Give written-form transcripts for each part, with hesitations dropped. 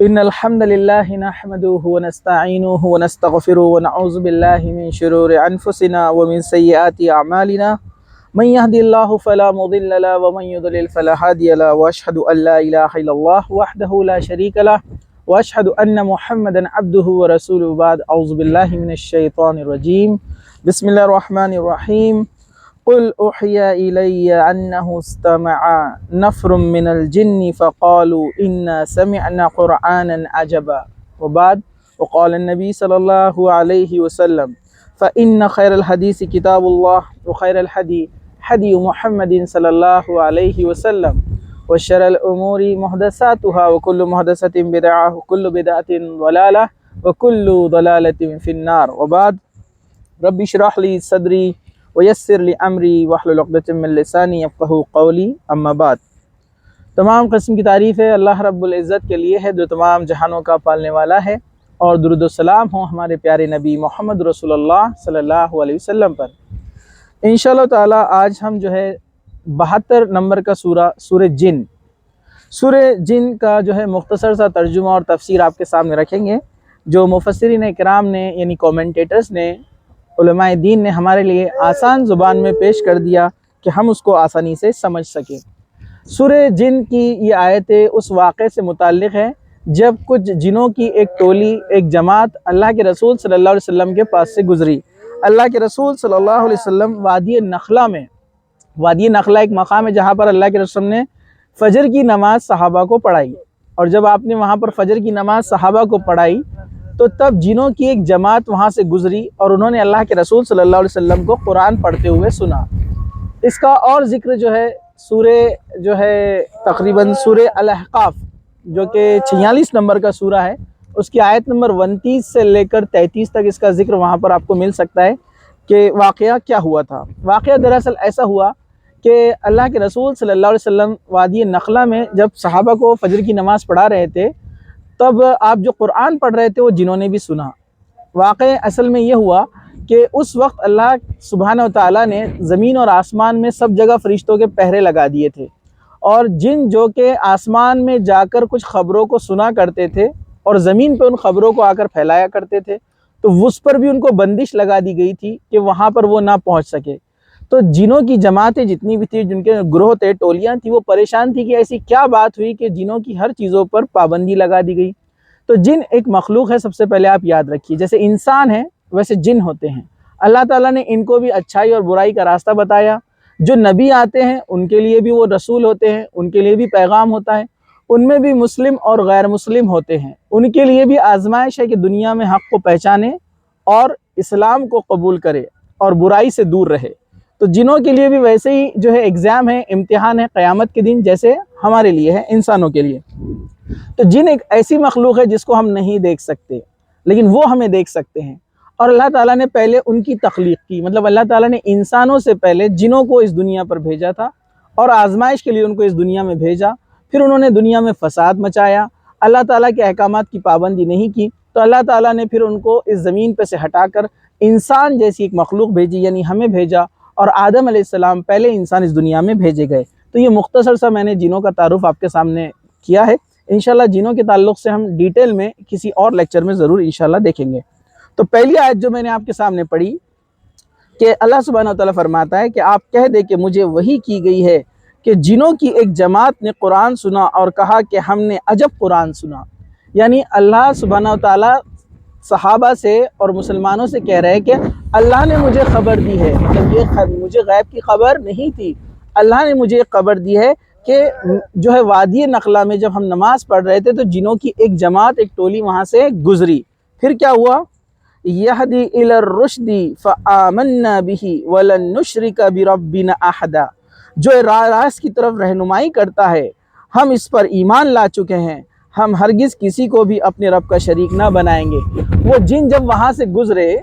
إن الحمد لله نحمده ونستعينه ونستغفره ونعوذ بالله من شرور أنفسنا ومن سيئات أعمالنا من يهدي الله فلا مضل له ومن يضلل فلا هادي له وأشهد أن لا إله إلا الله وحده لا شريك له وأشهد أن محمدا عبده ورسوله بعد أعوذ بالله من الشيطان الرجيم بسم الله الرحمن الرحيم قل أوحي إلي أنه استمع نفر من الجن فقالوا إنا سمعنا قرآنا عجبا وبعد وقال النبي صلى الله عليه وسلم فإن خير الحديث كتاب الله وخير الحدي حدي محمد صلى الله عليه وسلم وشر الأمور محدثاتها وكل محدثة بدعة وكل بدعة ضلالة وكل ضلالة في النار وبعد رب اشرح لي صدري ویسر لی امری واحلل عقدۃ من لسانی یفقہوا قولی اما بعد۔ تمام قسم کی تعریف ہے اللہ رب العزت کے لیے ہے جو تمام جہانوں کا پالنے والا ہے، اور درود و سلام ہوں ہمارے پیارے نبی محمد رسول اللہ صلی اللہ علیہ وسلم پر۔ انشاءاللہ تعالی آج ہم جو ہے 72 نمبر کا سورہ جن کا جو ہے مختصر سا ترجمہ اور تفسیر آپ کے سامنے رکھیں گے، جو مفسرین اکرام نے یعنی کومنٹیٹرز نے، علماء دین نے ہمارے لیے آسان زبان میں پیش کر دیا کہ ہم اس کو آسانی سے سمجھ سکیں۔ سورہ جن کی یہ آیتیں اس واقعے سے متعلق ہے جب کچھ جنوں کی ایک ٹولی، ایک جماعت اللہ کے رسول صلی اللہ علیہ وسلم کے پاس سے گزری۔ اللہ کے رسول صلی اللہ علیہ وسلم وادی نخلہ ایک مقام ہے جہاں پر اللہ کے رسول نے فجر کی نماز صحابہ کو پڑھائی، اور جب آپ نے وہاں پر فجر کی نماز صحابہ کو پڑھائی تو تب جنوں کی ایک جماعت وہاں سے گزری اور انہوں نے اللہ کے رسول صلی اللہ علیہ وسلم کو قرآن پڑھتے ہوئے سنا۔ اس کا اور ذکر تقریباً سورہ الاحقاف جو کہ 46 نمبر کا سورہ ہے، اس کی آیت نمبر 29 سے لے کر 33 تک اس کا ذکر وہاں پر آپ کو مل سکتا ہے کہ واقعہ کیا ہوا تھا۔ واقعہ دراصل ایسا ہوا کہ اللہ کے رسول صلی اللہ علیہ وسلم وادی نخلہ میں جب صحابہ کو فجر کی نماز پڑھا رہے تھے، تب آپ جو قرآن پڑھ رہے تھے وہ جنہوں نے بھی سنا۔ واقع اصل میں یہ ہوا کہ اس وقت اللہ سبحانہ وتعالیٰ نے زمین اور آسمان میں سب جگہ فرشتوں کے پہرے لگا دیے تھے، اور جن جو کہ آسمان میں جا کر کچھ خبروں کو سنا کرتے تھے اور زمین پہ ان خبروں کو آ کر پھیلایا کرتے تھے، تو اس پر بھی ان کو بندش لگا دی گئی تھی کہ وہاں پر وہ نہ پہنچ سکے۔ تو جنوں کی جماعتیں جتنی بھی تھی، جن کے گروہ تھے، ٹولیاں تھیں، وہ پریشان تھی کہ ایسی کیا بات ہوئی کہ جنوں کی ہر چیزوں پر پابندی لگا دی گئی۔ تو جن ایک مخلوق ہے، سب سے پہلے آپ یاد رکھیے، جیسے انسان ہے ویسے جن ہوتے ہیں۔ اللہ تعالیٰ نے ان کو بھی اچھائی اور برائی کا راستہ بتایا۔ جو نبی آتے ہیں ان کے لیے بھی وہ رسول ہوتے ہیں، ان کے لیے بھی پیغام ہوتا ہے، ان میں بھی مسلم اور غیر مسلم ہوتے ہیں، ان کے لیے بھی آزمائش ہے کہ دنیا میں حق کو پہچانے اور اسلام کو قبول کرے اور برائی سے دور رہے۔ تو جنوں کے لیے بھی ویسے ہی جو ہے ایگزام ہے، امتحان ہے قیامت کے دن، جیسے ہمارے لیے ہے، انسانوں کے لیے۔ تو جن ایک ایسی مخلوق ہے جس کو ہم نہیں دیکھ سکتے، لیکن وہ ہمیں دیکھ سکتے ہیں، اور اللہ تعالیٰ نے پہلے ان کی تخلیق کی، مطلب اللہ تعالیٰ نے انسانوں سے پہلے جنوں کو اس دنیا پر بھیجا تھا اور آزمائش کے لیے ان کو اس دنیا میں بھیجا۔ پھر انہوں نے دنیا میں فساد مچایا، اللہ تعالیٰ کے احکامات کی پابندی نہیں کی، تو اللہ تعالیٰ نے پھر ان کو اس زمین پہ سے ہٹا کر انسان جیسی ایک مخلوق بھیجی، یعنی ہمیں بھیجا، اور آدم علیہ السلام پہلے انسان اس دنیا میں بھیجے گئے۔ تو یہ مختصر سا میں نے جنوں کا تعارف آپ کے سامنے کیا ہے۔ انشاءاللہ جنوں کے تعلق سے ہم ڈیٹیل میں کسی اور لیکچر میں ضرور انشاءاللہ دیکھیں گے۔ تو پہلی آیت جو میں نے آپ کے سامنے پڑھی کہ اللہ سبحانہ وتعالیٰ فرماتا ہے کہ آپ کہہ دیں کہ مجھے وحی کی گئی ہے کہ جنوں کی ایک جماعت نے قرآن سنا اور کہا کہ ہم نے عجب قرآن سنا۔ یعنی اللہ سبحانہ وتعالیٰ صحابہ سے اور مسلمانوں سے کہہ رہے ہیں کہ اللہ نے مجھے خبر دی ہے، مطلب یہ مجھے غیب کی خبر نہیں تھی، اللہ نے مجھے خبر دی ہے کہ جو ہے وادی نخلہ میں جب ہم نماز پڑھ رہے تھے تو جنوں کی ایک جماعت، ایک ٹولی وہاں سے گزری۔ پھر کیا ہوا؟ یہدی الی الرشد فآمنا بہ ولن نشرک بربنا احدا، جو راست کی طرف رہنمائی کرتا ہے ہم اس پر ایمان لا چکے ہیں، ہم ہرگز کسی کو بھی اپنے رب کا شریک نہ بنائیں گے۔ وہ جن جب وہاں سے گزرے،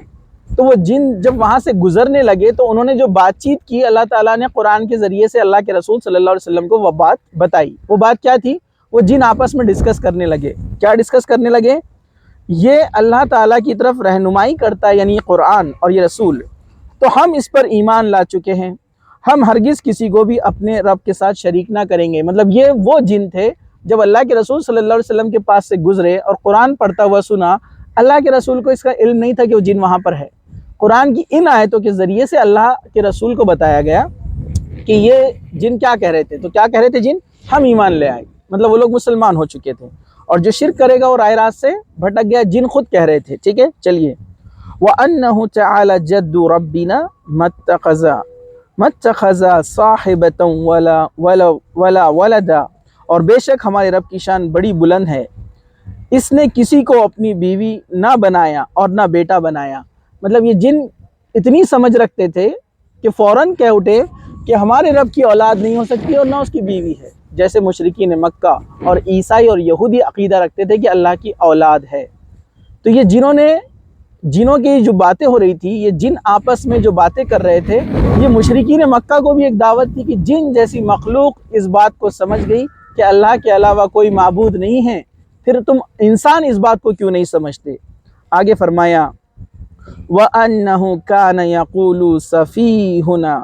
تو وہ جن جب وہاں سے گزرنے لگے تو انہوں نے جو بات چیت کی، اللہ تعالیٰ نے قرآن کے ذریعے سے اللہ کے رسول صلی اللہ علیہ وسلم کو وہ بات بتائی۔ وہ بات کیا تھی؟ وہ جن آپس میں ڈسکس کرنے لگے۔ کیا ڈسکس کرنے لگے؟ یہ اللہ تعالیٰ کی طرف رہنمائی کرتا ہے، یعنی قرآن اور یہ رسول، تو ہم اس پر ایمان لا چکے ہیں، ہم ہرگز کسی کو بھی اپنے رب کے ساتھ شریک نہ کریں گے۔ مطلب یہ وہ جن تھے جب اللہ کے رسول صلی اللہ علیہ وسلم کے پاس سے گزرے اور قرآن پڑھتا ہوا سنا، اللہ کے رسول کو اس کا علم نہیں تھا کہ وہ جن وہاں پر ہے۔ قرآن کی ان آیتوں کے ذریعے سے اللہ کے رسول کو بتایا گیا کہ یہ جن کیا کہہ رہے تھے۔ تو کیا کہہ رہے تھے جن؟ ہم ایمان لے آئے، مطلب وہ لوگ مسلمان ہو چکے تھے، اور جو شرک کرے گا وہ راہ راست سے بھٹک گیا، جن خود کہہ رہے تھے۔ ٹھیک ہے، چلیے۔ وَأَنَّهُ تَعَالَى جَدُّ رَبِّنَا مَا اتَّخَذَ صَاحِبَةً وَلَا وَلَدًا، اور بے شک ہمارے رب کی شان بڑی بلند ہے، اس نے کسی کو اپنی بیوی نہ بنایا اور نہ بیٹا بنایا۔ مطلب یہ جن اتنی سمجھ رکھتے تھے کہ فوراً کہہ اٹھے کہ ہمارے رب کی اولاد نہیں ہو سکتی اور نہ اس کی بیوی ہے، جیسے مشرکین مکہ اور عیسائی اور یہودی عقیدہ رکھتے تھے کہ اللہ کی اولاد ہے۔ تو یہ جنوں کی جو باتیں ہو رہی تھی، یہ جن آپس میں جو باتیں کر رہے تھے، یہ مشرکین مکہ کو بھی ایک دعوت تھی کہ جن جیسی مخلوق اس بات کو سمجھ گئی کہ اللہ کے علاوہ کوئی معبود نہیں ہے، پھر تم انسان اس بات کو کیوں نہیں سمجھتے؟ آگے فرمایا وَأَنَّهُ كَانَ يَقُولُ سَفِيهُنَا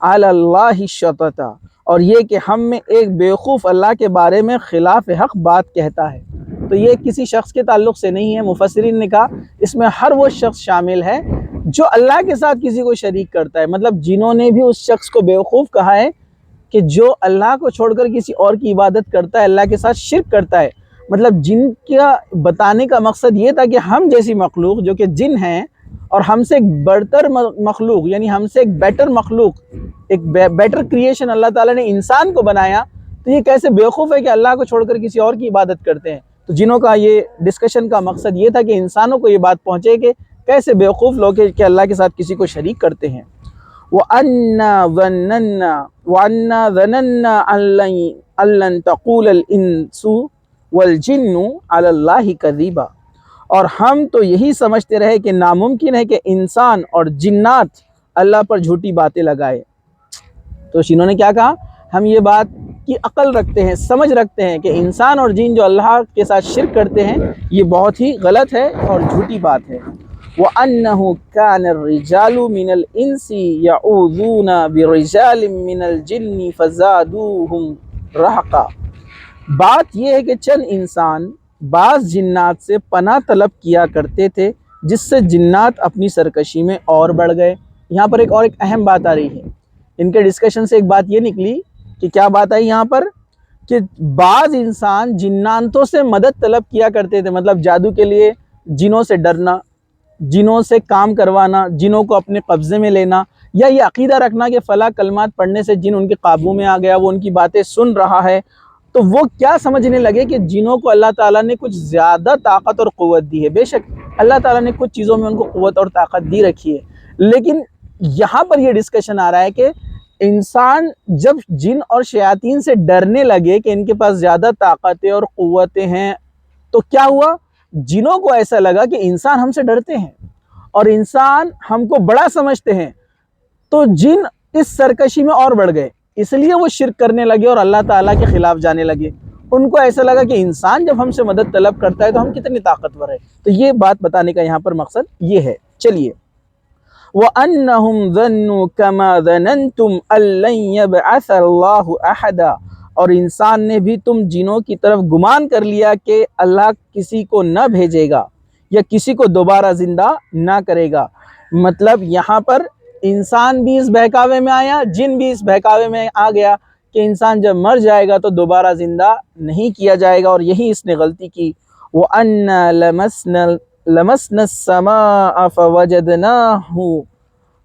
عَلَى اللَّهِ الشَّطَطَ، اور یہ کہ ہم میں ایک بیوقوف اللہ کے بارے میں خلاف حق بات کہتا ہے۔ تو یہ کسی شخص کے تعلق سے نہیں ہے، مفسرین نے کہا اس میں ہر وہ شخص شامل ہے جو اللہ کے ساتھ کسی کو شریک کرتا ہے۔ مطلب جنہوں نے بھی اس شخص کو بیوقوف کہا ہے کہ جو اللہ کو چھوڑ کر کسی اور کی عبادت کرتا ہے، اللہ کے ساتھ شرک کرتا ہے۔ مطلب جن کا بتانے کا مقصد یہ تھا کہ ہم جیسی مخلوق جو کہ جن ہیں، اور ہم سے ایک برتر مخلوق، یعنی ہم سے ایک بیٹر مخلوق، ایک بیٹر کریشن اللہ تعالیٰ نے انسان کو بنایا، تو یہ کیسے بیوقوف ہے کہ اللہ کو چھوڑ کر کسی اور کی عبادت کرتے ہیں۔ تو جنوں کا یہ ڈسکشن کا مقصد یہ تھا کہ انسانوں کو یہ بات پہنچے کہ کیسے بیوقوف لوگ کہ اللہ کے ساتھ کسی کو شریک کرتے ہیں۔ وَأَنَّا ظَنَنَّا أَن لَّن تَقُولَ الْإِنسُ وَالْجِنُّ عَلَى اللَّهِ كَذِبًا، اور ہم تو یہی سمجھتے رہے کہ ناممکن ہے کہ انسان اور جنات اللہ پر جھوٹی باتیں لگائے۔ تو انہوں نے کیا کہا؟ ہم یہ بات کی عقل رکھتے ہیں، سمجھ رکھتے ہیں کہ انسان اور جن جو اللہ کے ساتھ شرک کرتے ہیں، یہ بہت ہی غلط ہے اور جھوٹی بات ہے۔ وَأَنَّهُ كَانَ الرِّجَالُ مِنَ الْإِنسِ يَعُوذُونَ بِرِجَالٍ مِنَ الْجِنِّ فَزَادُوهُمْ رَهَقًا، بات یہ ہے کہ چند انسان بعض جنات سے پناہ طلب کیا کرتے تھے، جس سے جنات اپنی سرکشی میں اور بڑھ گئے۔ یہاں پر ایک اہم بات آ رہی ہے، ان کے ڈسکشن سے ایک بات یہ نکلی کہ کیا بات آئی یہاں پر کہ بعض انسان جناتوں سے مدد طلب کیا کرتے تھے، مطلب جادو کے لیے جنوں سے ڈرنا، جنوں سے کام کروانا، جنوں کو اپنے قبضے میں لینا، یا یہ عقیدہ رکھنا کہ فلاں کلمات پڑھنے سے جن ان کے قابو میں آ گیا، وہ ان کی باتیں سن رہا ہے۔ تو وہ کیا سمجھنے لگے کہ جنوں کو اللہ تعالیٰ نے کچھ زیادہ طاقت اور قوت دی ہے۔ بے شک اللہ تعالیٰ نے کچھ چیزوں میں ان کو قوت اور طاقت دی رکھی ہے، لیکن یہاں پر یہ ڈسکشن آ رہا ہے کہ انسان جب جن اور شیاطین سے ڈرنے لگے کہ ان کے پاس زیادہ طاقتیں اور قوتیں ہیں، تو کیا ہوا؟ جنوں کو ایسا لگا کہ انسان ہم سے ڈرتے ہیں اور انسان ہم کو بڑا سمجھتے ہیں، تو جن اس سرکشی میں اور بڑھ گئے، اس لیے وہ شرک کرنے لگے اور اللہ تعالیٰ کے خلاف جانے لگے۔ ان کو ایسا لگا کہ انسان جب ہم سے مدد طلب کرتا ہے تو ہم کتنی طاقتور ہیں۔ تو یہ بات بتانے کا یہاں پر مقصد یہ ہے۔ چلیے، وَأَنَّهُمْ ظَنُّوا كَمَا ظَنَنْتُمْ أَن لَّن يَبْعَثَ اللَّهُ أَحَدًا، اور انسان نے بھی تم جنوں کی طرف گمان کر لیا کہ اللہ کسی کو نہ بھیجے گا یا کسی کو دوبارہ زندہ نہ کرے گا۔ مطلب یہاں پر انسان بھی اس بہکاوے میں آیا، جن بھی اس بہکاوے میں آ گیا کہ انسان جب مر جائے گا تو دوبارہ زندہ نہیں کیا جائے گا، اور یہی اس نے غلطی کی۔ وَأَنَّا لَمَسْنَا السَّمَاءَ فَوَجَدْنَاهُ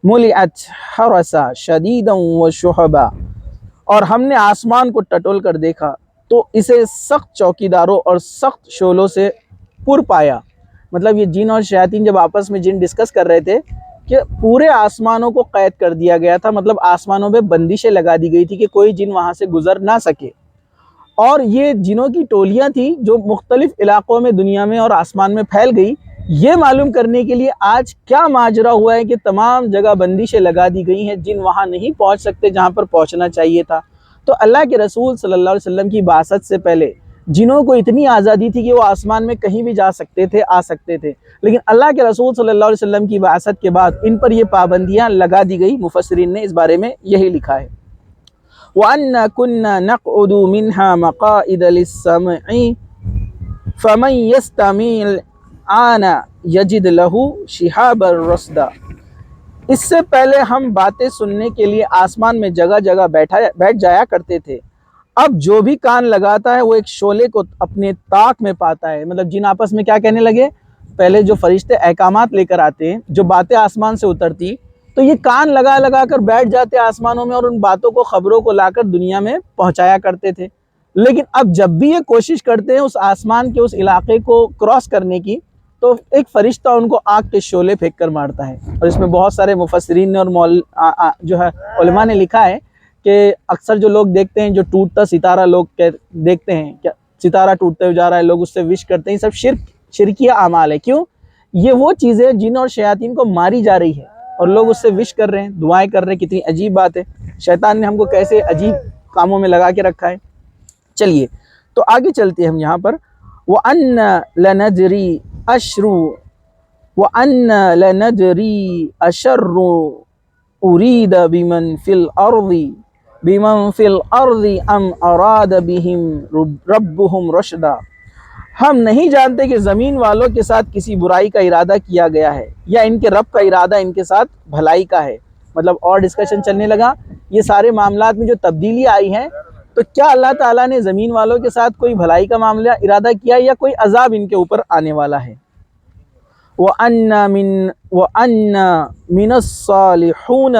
مُلِئَتْ حَرَسًا شَدِيدًا وَشُهُبًا، اور ہم نے آسمان کو ٹٹول کر دیکھا تو اسے سخت چوکیداروں اور سخت شعلوں سے پر پایا۔ مطلب یہ جن اور شیاطین جب آپس میں جن ڈسکس کر رہے تھے کہ پورے آسمانوں کو قید کر دیا گیا تھا، مطلب آسمانوں پہ بندشیں لگا دی گئی تھی کہ کوئی جن وہاں سے گزر نہ سکے، اور یہ جنوں کی ٹولیاں تھیں جو مختلف علاقوں میں دنیا میں اور آسمان میں پھیل گئی۔ یہ معلوم کرنے کے لیے آج کیا ماجرا ہوا ہے کہ تمام جگہ بندشیں لگا دی گئی ہیں، جن وہاں نہیں پہنچ سکتے جہاں پر پہنچنا چاہیے تھا۔ تو اللہ کے رسول صلی اللہ علیہ وسلم کی بعثت سے پہلے جنوں کو اتنی آزادی تھی کہ وہ آسمان میں کہیں بھی جا سکتے تھے، آ سکتے تھے، لیکن اللہ کے رسول صلی اللہ علیہ وسلم کی بعثت کے بعد ان پر یہ پابندیاں لگا دی گئی۔ مفسرین نے اس بارے میں یہی لکھا ہے۔ وَأَنَّا كُنَّا نَقْعُدُ مِنْهَا مَقَاعِدَ لِلسَّمْعِ فَمَنْ يَسْتَمِعِ الْآنَ يَجِدْ لَهُ شِهَابًا رَصْدًا۔ اس سے پہلے ہم باتیں سننے کے لیے آسمان میں جگہ جگہ بیٹھ جایا کرتے تھے، اب جو بھی کان لگاتا ہے وہ ایک شعلے کو اپنے طاق میں پاتا ہے۔ مطلب جن آپس میں کیا کہنے لگے، پہلے جو فرشتے احکامات لے کر آتے ہیں، جو باتیں آسمان سے اترتی، تو یہ کان لگا لگا کر بیٹھ جاتے آسمانوں میں اور ان باتوں کو، خبروں کو لا کر دنیا میں پہنچایا کرتے تھے۔ لیکن اب جب بھی یہ کوشش کرتے ہیں اس آسمان کے اس علاقے کو کراس کرنے کی، تو ایک فرشتہ ان کو آگ کے شعلے پھینک کر مارتا ہے۔ اور اس میں بہت سارے مفسرین نے اور جو ہے علماء نے لکھا ہے کہ اکثر جو لوگ دیکھتے ہیں، جو ٹوٹتا ستارہ لوگ دیکھتے ہیں، کیا ستارہ ٹوٹتے ہوئے جا رہا ہے، لوگ اس سے وش کرتے ہیں، یہ سب شرکیہ اعمال ہے۔ کیوں؟ یہ وہ چیزیں جن اور شیاطین کو ماری جا رہی ہے اور لوگ اس سے وش کر رہے ہیں، دعائیں کر رہے ہیں۔ کتنی عجیب بات ہے، شیطان نے ہم کو کیسے عجیب کاموں میں لگا کے رکھا ہے۔ چلیے تو آگے چلتے ہیں ہم یہاں پر۔ وَأَنَّ لَنَدْرِي أَشَرٌّ أُرِيدَ بِمَنْ فِي الْأَرْضِ أَمْ أَرَادَ بِهِمْ رَبُّهُمْ رَشْدًا۔ ہم نہیں جانتے کہ زمین والوں کے ساتھ کسی برائی کا ارادہ کیا گیا ہے یا ان کے رب کا ارادہ ان کے ساتھ بھلائی کا ہے۔ مطلب اور ڈسکشن چلنے لگا، یہ سارے معاملات میں جو تبدیلی آئی ہے، تو کیا اللہ تعالیٰ نے زمین والوں کے ساتھ کوئی بھلائی کا معاملہ ارادہ کیا یا کوئی عذاب ان کے اوپر آنے والا ہے۔ وَأَنَّا مِنَ الصَّالِحُونَ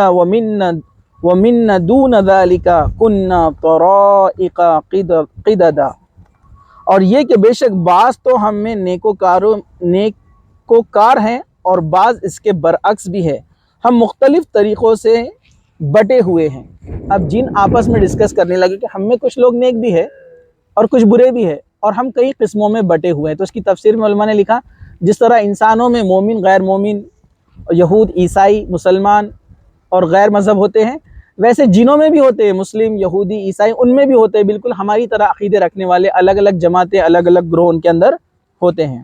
وَمِنَّ دُونَ ذَلِكَ كُنَّا طَرَائِقَ قِدَدًا۔ اور یہ کہ بے شک بعض تو ہم میں نیکوکار ہیں اور بعض اس کے برعکس بھی ہے، ہم مختلف طریقوں سے بٹے ہوئے ہیں۔ اب جن آپس میں ڈسکس کرنے لگے کہ ہم میں کچھ لوگ نیک بھی ہے اور کچھ برے بھی ہے اور ہم کئی قسموں میں بٹے ہوئے ہیں۔ تو اس کی تفسیر میں علماء نے لکھا، جس طرح انسانوں میں مومن، غیر مومن، یہود، عیسائی، مسلمان اور غیر مذہب ہوتے ہیں، ویسے جنوں میں بھی ہوتے ہیں، مسلم، یہودی، عیسائی، ان میں بھی ہوتے ہیں، بالکل ہماری طرح عقیدے رکھنے والے الگ الگ جماعتیں، الگ الگ گروہ ان کے اندر ہوتے ہیں۔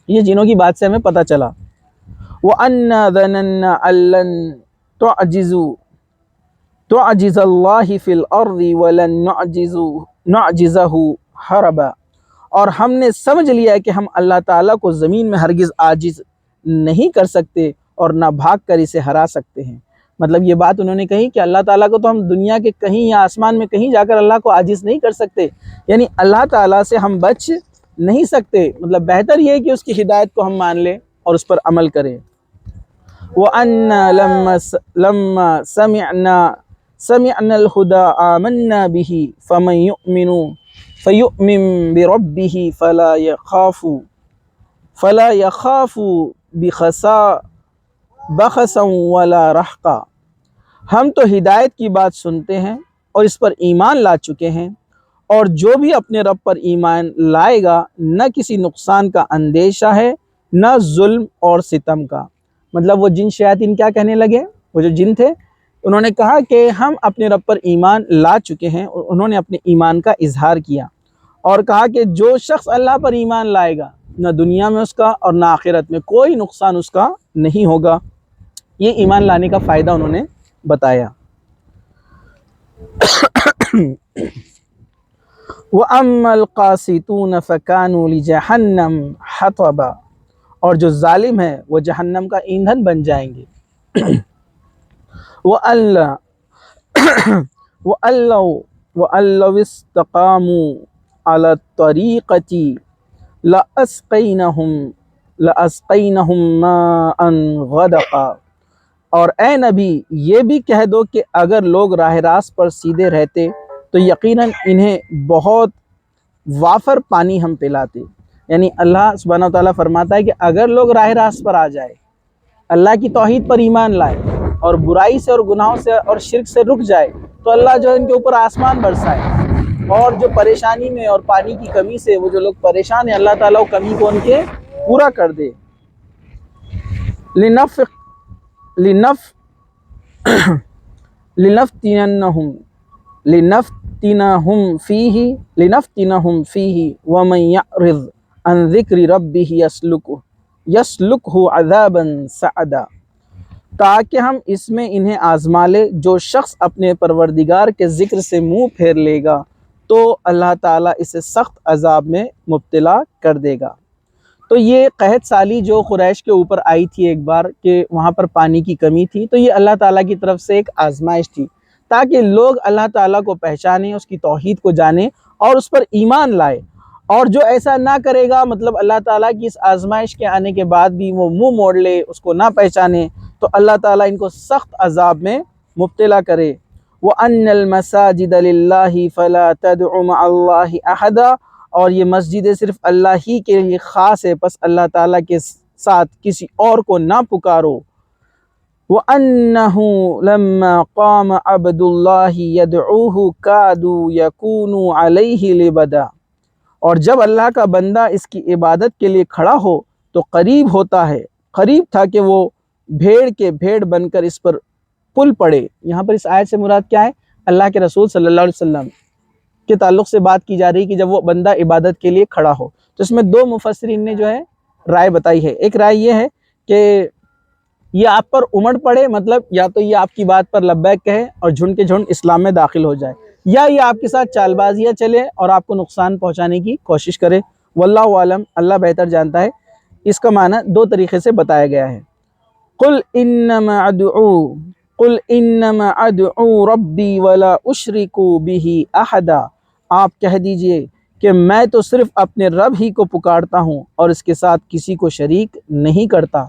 یہ جنوں کی بات سے ہمیں پتہ چلا۔ وَأَنَّا ظَنَنَّا أَن لَّن تُعْجِزَ اللَّهَ فِي الْأَرْضِ وَلَن نُعْجِزَهُ هَرَبًا۔ اور ہم نے سمجھ لیا ہے کہ ہم اللہ تعالیٰ کو زمین میں ہرگز عاجز نہیں کر سکتے اور نہ بھاگ کر اسے ہرا سکتے ہیں۔ مطلب یہ بات انہوں نے کہی کہ اللہ تعالیٰ کو تو ہم دنیا کے کہیں یا آسمان میں کہیں جا کر اللہ کو عاجز نہیں کر سکتے، یعنی اللہ تعالیٰ سے ہم بچ نہیں سکتے۔ مطلب بہتر یہ ہے کہ اس کی ہدایت کو ہم مان لیں اور اس پر عمل کریں۔ وَأَنَّا لَمَّا سَمِعْنَا الْهُدَىٰ آمَنَّا بِهِ فَيُؤْمِن بِرَبِّهِ فَلَا يَخَافُ بَخَسًا وَلَا رَهْقًا۔ ہم تو ہدایت کی بات سنتے ہیں اور اس پر ایمان لا چکے ہیں، اور جو بھی اپنے رب پر ایمان لائے گا نہ کسی نقصان کا اندیشہ ہے نہ ظلم اور ستم کا۔ مطلب وہ جن شیاطین کیا کہنے لگے، وہ جو جن تھے، انہوں نے کہا کہ ہم اپنے رب پر ایمان لا چکے ہیں، اور انہوں نے اپنے ایمان کا اظہار کیا اور کہا کہ جو شخص اللہ پر ایمان لائے گا، نہ دنیا میں اس کا اور نہ آخرت میں کوئی نقصان اس کا نہیں ہوگا۔ یہ ایمان لانے کا فائدہ انہوں نے بتایا۔ وَأَمَّا الْقَاسِطُونَ فَكَانُوا لِجَهَنَّمَ حَطَبًا۔ اور جو ظالم ہیں وہ جہنم کا ایندھن بن جائیں گے۔ وَأَن لَّوْ اسْتَقَامُوا عَلَى الطَّرِيقَةِ لَأَسْقَيْنَاهُم مَّاءً غَدَقًا۔ اور اے نبی یہ بھی کہہ دو کہ اگر لوگ راہ راست پر سیدھے رہتے تو یقیناً انہیں بہت وافر پانی ہم پلاتے۔ یعنی اللہ سبحانہ و تعالیٰ فرماتا ہے کہ اگر لوگ راہ راست پر آ جائے، اللہ کی توحید پر ایمان لائے اور برائی سے اور گناہوں سے اور شرک سے رک جائے، تو اللہ جو ان کے اوپر آسمان برسائے، اور جو پریشانی میں اور پانی کی کمی سے وہ جو لوگ پریشان ہیں، اللہ تعالیٰ وہ کمی کو ان کے پورا کر دے۔ لِنَفْتِنَهُمْ فِيهِ وَمَنْ يَعْرِضْ عَنْ ذِكْرِ رَبِّهِ يَسْلُكْهُ عَذَابًا صَعَدًا۔ تاکہ ہم اس میں انہیں آزما لے۔ جو شخص اپنے پروردگار کے ذکر سے منہ پھیر لے گا تو اللہ تعالیٰ اسے سخت عذاب میں مبتلا کر دے گا۔ تو یہ قحط سالی جو قریش کے اوپر آئی تھی ایک بار کہ وہاں پر پانی کی کمی تھی، تو یہ اللہ تعالیٰ کی طرف سے ایک آزمائش تھی تاکہ لوگ اللہ تعالیٰ کو پہچانیں، اس کی توحید کو جانیں اور اس پر ایمان لائے۔ اور جو ایسا نہ کرے گا، مطلب اللہ تعالیٰ کی اس آزمائش کے آنے کے بعد بھی وہ منہ موڑ لے، اس کو نہ پہچانے، تو اللہ تعالیٰ ان کو سخت عذاب میں مبتلا کرے۔ وَأَنَّ الْمَسَاجِدَ لِلَّهِ فَلَا تَدْعُ مَعَ اللَّهِ أَحَدًا، اور یہ مسجدیں صرف اللہ ہی کے لیے خاص ہے، پس اللہ تعالیٰ کے ساتھ کسی اور کو نہ پکارو۔ وَأَنَّهُ لَمَّا قَامَ عَبْدُ اللَّهِ يَدْعُوهُ كَادُوا يَكُونُوا عَلَيْهِ لِبَدًا، اور جب اللہ کا بندہ اس کی عبادت کے لیے کھڑا ہو تو قریب ہوتا ہے، قریب تھا کہ وہ بھیڑ کے بھیڑ بن کر اس پر پل پڑے۔ یہاں پر اس آیت سے مراد کیا ہے؟ اللہ کے رسول صلی اللہ علیہ وسلم کے تعلق سے بات کی جا رہی کہ جب وہ بندہ عبادت کے لیے کھڑا ہو۔ تو اس میں دو مفسرین نے جو ہے رائے بتائی ہے۔ ایک رائے یہ ہے کہ یہ آپ پر امڑ پڑے، مطلب یا تو یہ آپ کی بات پر لبیک کہے اور جھنڈ کے جھنڈ اسلام میں داخل ہو جائے، یا یہ آپ کے ساتھ چال بازیاں چلے اور آپ کو نقصان پہنچانے کی کوشش کرے۔ واللہ عالم، اللہ بہتر جانتا ہے۔ اس کا معنی دو طریقے سے بتایا گیا ہے۔ قل انما ادعو ربی ولا اشرک بہ احدا، آپ کہہ دیجئے کہ میں تو صرف اپنے رب ہی کو پکارتا ہوں اور اس کے ساتھ کسی کو شریک نہیں کرتا۔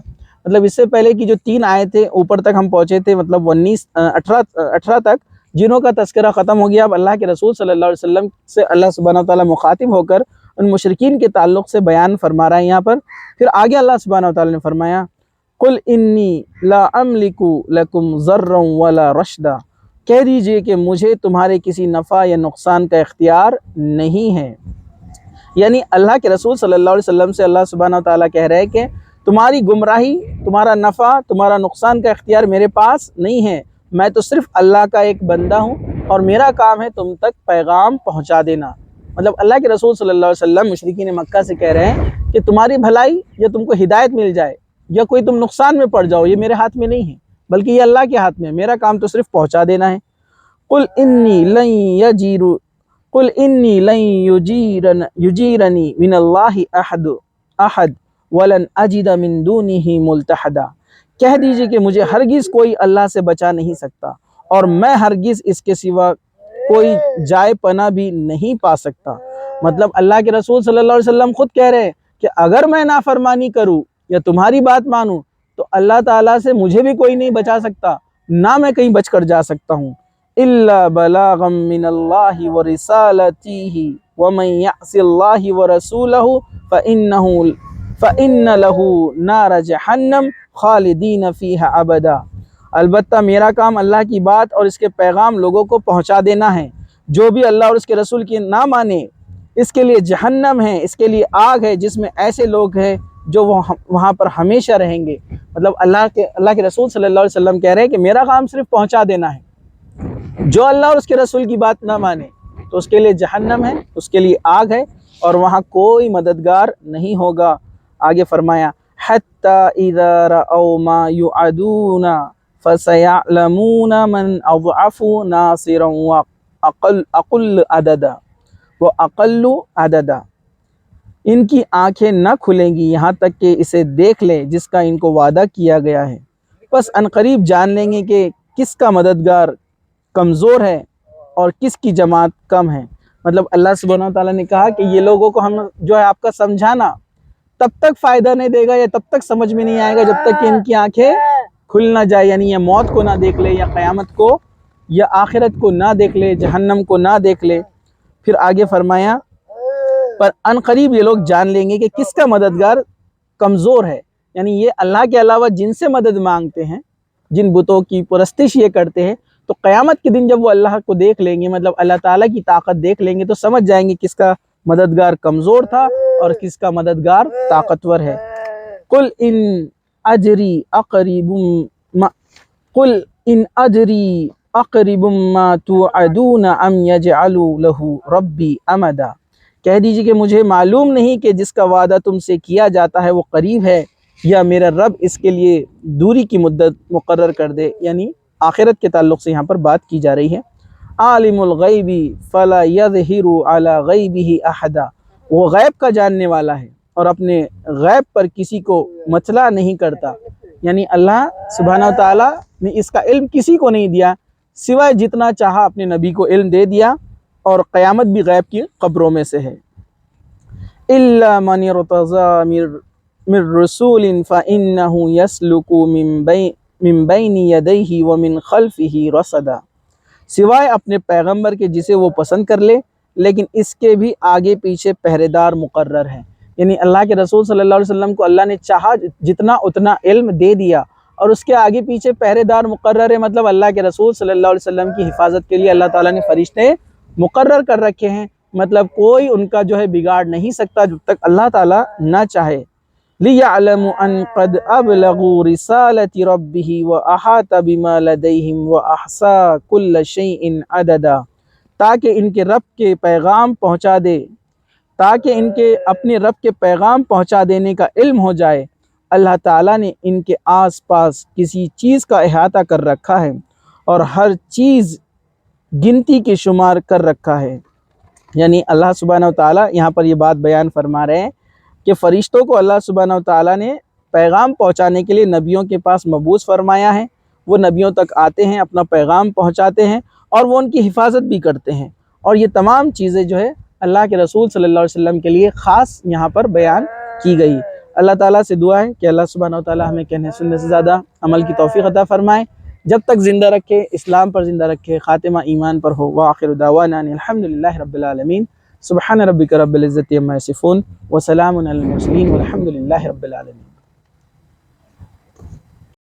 مطلب اس سے پہلے کی جو 3 آیتیں اوپر تک ہم پہنچے تھے، مطلب 18 تک، جنہوں کا تذکرہ ختم ہو گیا، اب اللہ کے رسول صلی اللہ علیہ وسلم سے اللہ سبحانہ وتعالیٰ مخاطب ہو کر ان مشرکین کے تعلق سے بیان فرما رہا ہے یہاں پر۔ پھر آگے اللہ سبحانہ وتعالیٰ نے فرمایا قل انی لا املک لکم ضرا ولا رشدا، کہہ دیجئے کہ مجھے تمہارے کسی نفع یا نقصان کا اختیار نہیں ہے۔ یعنی اللہ کے رسول صلی اللہ علیہ وسلم سے اللہ سبحانہ وتعالیٰ کہہ رہے کہ تمہاری گمراہی، تمہارا نفع، تمہارا نقصان کا اختیار میرے پاس نہیں ہے، میں تو صرف اللہ کا ایک بندہ ہوں اور میرا کام ہے تم تک پیغام پہنچا دینا۔ مطلب اللہ کے رسول صلی اللہ علیہ وسلم مشرکین مکہ سے کہہ رہے ہیں کہ تمہاری بھلائی یا تم کو ہدایت مل جائے یا کوئی تم نقصان میں پڑ جاؤ، یہ میرے ہاتھ میں نہیں ہے، بلکہ یہ اللہ کے ہاتھ میں ہے، میرا کام تو صرف پہنچا دینا ہے۔ قل انی لن یجیرنی من اللہ احد ولن اجد من دونہ ملتحدا، کہہ دیجئے کہ مجھے ہرگز کوئی اللہ سے بچا نہیں سکتا اور میں ہرگز اس کے سوا کوئی جائے پناہ بھی نہیں پا سکتا۔ مطلب اللہ کے رسول صلی اللہ علیہ وسلم خود کہہ رہے ہیں کہ اگر میں نافرمانی کروں یا تمہاری بات مانوں تو اللہ تعالیٰ سے مجھے بھی کوئی نہیں بچا سکتا، نہ میں کہیں بچ کر جا سکتا ہوں۔ الا بلاغا من اللہ ورسالتہ ومن یعص اللہ ورسولہ فإن لہ نار جہنم خالدین فیہا ابدا، البتہ میرا کام اللہ کی بات اور اس کے پیغام لوگوں کو پہنچا دینا ہے۔ جو بھی اللہ اور اس کے رسول کی نہ مانے، اس کے لیے جہنم ہے، اس کے لیے آگ ہے جس میں ایسے لوگ ہیں جو وہاں پر ہمیشہ رہیں گے۔ مطلب اللہ کے رسول صلی اللہ علیہ وسلم کہہ رہے ہیں کہ میرا کام صرف پہنچا دینا ہے، جو اللہ اور اس کے رسول کی بات نہ مانے تو اس کے لیے جہنم ہے، اس کے لیے آگ ہے اور وہاں کوئی مددگار نہیں ہوگا۔ آگے فرمایا حتی اذا رأوا ما یوعدون فسیعلمون من اضعف ناصرا واقل عددا، ان کی آنکھیں نہ کھلیں گی یہاں تک کہ اسے دیکھ لیں جس کا ان کو وعدہ کیا گیا ہے، بس عنقریب جان لیں گے کہ کس کا مددگار کمزور ہے اور کس کی جماعت کم ہے۔ مطلب اللہ سبحانہ وتعالیٰ نے کہا کہ یہ لوگوں کو ہم جو ہے آپ کا سمجھانا تب تک فائدہ نہیں دے گا یا تب تک سمجھ میں نہیں آئے گا جب تک کہ ان کی آنکھیں کھل نہ جائے، یعنی یہ موت کو نہ دیکھ لے یا قیامت کو یا آخرت کو نہ دیکھ لے، جہنم کو نہ دیکھ لے۔ پھر آگے فرمایا پر ان قریب یہ لوگ جان لیں گے کہ کس کا مددگار کمزور ہے، یعنی یہ اللہ کے علاوہ جن سے مدد مانگتے ہیں، جن بتوں کی پرستش یہ کرتے ہیں، تو قیامت کے دن جب وہ اللہ کو دیکھ لیں گے، مطلب اللہ تعالیٰ کی طاقت دیکھ لیں گے، تو سمجھ جائیں گے کس کا مددگار کمزور تھا اور کس کا مددگار طاقتور ہے۔ قل ان ادری اقریب ما توعدون ام یجعل لہ ربی امدا، کہہ دیجئے کہ مجھے معلوم نہیں کہ جس کا وعدہ تم سے کیا جاتا ہے وہ قریب ہے یا میرا رب اس کے لیے دوری کی مدت مقرر کر دے، یعنی آخرت کے تعلق سے یہاں پر بات کی جا رہی ہے۔ عالم الغیب فلا یظہر علی غیبہ احدا، وہ غیب کا جاننے والا ہے اور اپنے غیب پر کسی کو مطلع نہیں کرتا، یعنی اللہ سبحانہ و تعالیٰ نے اس کا علم کسی کو نہیں دیا، سوائے جتنا چاہا اپنے نبی کو علم دے دیا، اور قیامت بھی غیب کی خبروں میں سے ہے۔ الا من ارتضى من رسول فإنه يسلك من بين يديه ومن خلفه رصدا، سوائے اپنے پیغمبر کے جسے وہ پسند کر لے، لیکن اس کے بھی آگے پیچھے پہرے دار مقرر ہیں، یعنی اللہ کے رسول صلی اللہ علیہ وسلم کو اللہ نے چاہا جتنا اتنا علم دے دیا، اور اس کے آگے پیچھے پہرے دار مقرر ہے، مطلب اللہ کے رسول صلی اللہ علیہ وسلم کی حفاظت کے لیے اللہ تعالیٰ نے فرشتے مقرر کر رکھے ہیں، مطلب کوئی ان کا جو ہے بگاڑ نہیں سکتا جب تک اللہ تعالیٰ نہ چاہے۔ لِيَعْلَمُ أَن قَدْ أَبْلَغُوا رِسَالَةِ رَبِّهِ وَأَحَاطَ بِمَا لَدَيْهِمْ وَأَحْصَىٰ كُلَّ شَيْءٍ عَدَدًا، تاکہ ان کے رب کے پیغام پہنچا دے، تاکہ ان کے اپنے رب کے پیغام پہنچا دینے کا علم ہو جائے۔ اللہ تعالیٰ نے ان کے آس پاس کسی چیز کا احاطہ کر رکھا ہے اور ہر چیز گنتی کے شمار کر رکھا ہے، یعنی اللہ سبحانہ و تعالیٰ یہاں پر یہ بات بیان فرما رہے ہیں کہ فرشتوں کو اللہ سبحانہ و تعالیٰ نے پیغام پہنچانے کے لیے نبیوں کے پاس مبعوث فرمایا ہے، وہ نبیوں تک آتے ہیں، اپنا پیغام پہنچاتے ہیں اور وہ ان کی حفاظت بھی کرتے ہیں، اور یہ تمام چیزیں جو ہے اللہ کے رسول صلی اللہ علیہ وسلم کے لیے خاص یہاں پر بیان کی گئی۔ اللہ تعالیٰ سے دعا ہے کہ اللہ سبحانہ و تعالیٰ ہمیں کہنے سننے سے زیادہ عمل کی توفیق عطا فرمائے، جب تک زندہ رکھے، اسلام پر زندہ رکھے، خاتمہ ایمان پر ہو۔ وآخر دعوانا ان الحمدللہ رب العالمین۔ سبحان ربک رب العزت عما یصفون وسلام علی المرسلین والحمدللہ رب العالمین۔